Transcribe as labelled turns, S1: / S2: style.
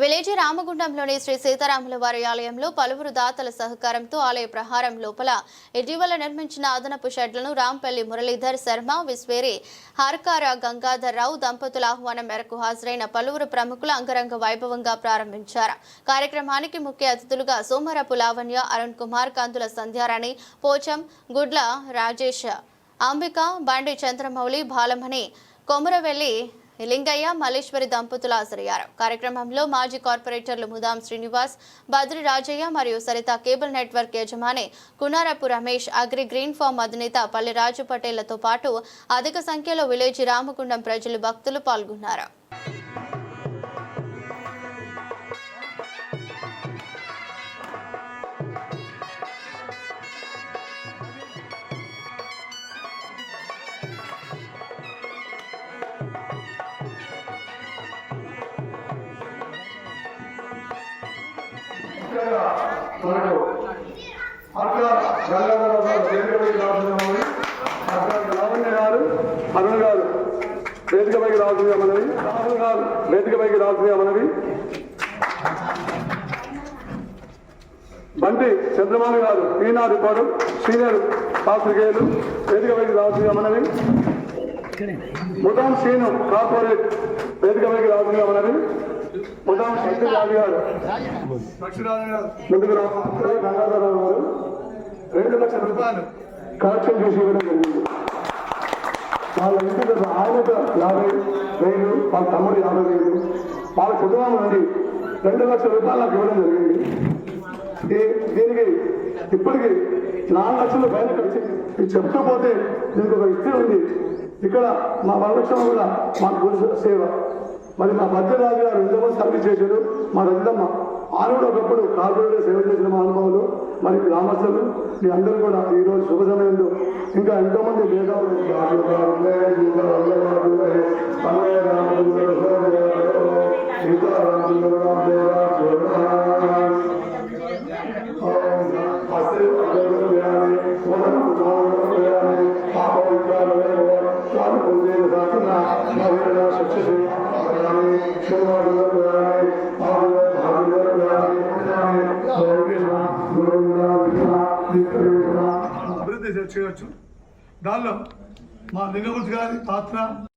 S1: Village రామగుండంలోని Shri సీతారాముల వారి ఆలయంలో పలువురు దాతల సహకారంతో ఆలయ ప్రహారం లోపల ఇటీవల నిర్మించిన అదనపు షెడ్లను రాంపల్లి మురళీధర్ శర్మ విశ్వేరి హర్కార గంగాధర్ రావు దంపతుల ఆహ్వానం మేరకు హాజరైన పలువురు ప్రముఖులు అంగరంగ వైభవంగా ప్రారంభించారు. కార్యక్రమానికి ముఖ్య అతిథులుగా సోమరపు లావణ్య, అరుణ్ కుమార్, కందుల సంధ్యారాణి, పోచం, గుడ్ల రాజేష్, అంబిక, బండి చంద్రమౌళి, బాలమణి, కొమురవెల్లి లింగయ్య, మల్లేశ్వరి దంపతులు హాజరయ్యారు. కార్యక్రమంలో మాజీ కార్పొరేటర్లు ముదాం శ్రీనివాస్, బద్రి రాజయ్య మరియు సరిత కేబుల్ నెట్వర్క్ యజమాని కునారపు రమేష్, అగ్రి గ్రీన్ ఫార్మ్ అధినేత పల్లి రాజు పటేళ్లతో పాటు అధిక సంఖ్యలో విలేజ్ రామగుండం ప్రజలు, భక్తులు పాల్గొన్నారు.
S2: లావణ్య గారు, అరుణ్ గారు వేదికపైకి రావాల్సిందిగా మనవి. రాహుల్ గారు వేదికపైకి రావాల్సిందిగా మనవి. బండి చంద్రమౌళి గారు ఈనాడు రిపోర్టర్, సీనియర్ పాత్రికేయులు వేదికపైకి రావాల్సిందిగా మనవి. ముదాం శ్రీను కార్పొరేట్ వేదికపైకి రావాల్సిందిగా మనవి. ముదాం సత్యరాజు గారు ముందుకు గంగాధరరావు గారు 2 లక్షల రూపాయలు కలెక్షన్ చేసి ఇవ్వడం జరిగింది. వాళ్ళ ఇంటి ఆయనకు 50,000, వాళ్ళ తమ్ముడు 50,000, వాళ్ళ కుటుంబం నుండి 2 లక్షల రూపాయలు నాకు ఇవ్వడం జరిగింది. దీనికి ఇప్పటికి 4 లక్షల పైన కలిసి చెప్తూ పోతే దీనికి ఒక ఇస్త్రీ ఉంది. ఇక్కడ మా వరలక్ష్మ కూడా మాకు గురి సేవ. మరి మా భద్రరాజు గారు ఎంతమంది సర్వీస్ చేశారు. మా రజితమ్మ ఆయన కూడా ఒకప్పుడు కార్పొరేటర్ సేవ చేసిన మా అనుభవాలు. మరి గ్రామస్తులు మీ అందరూ కూడా ఈరోజు శుభ సమయంలో ఇంకా ఎంతోమంది మేధావులు అభివృద్ధి చేయవచ్చు. దానిలో మా లింగమూర్తి గారి పాత్ర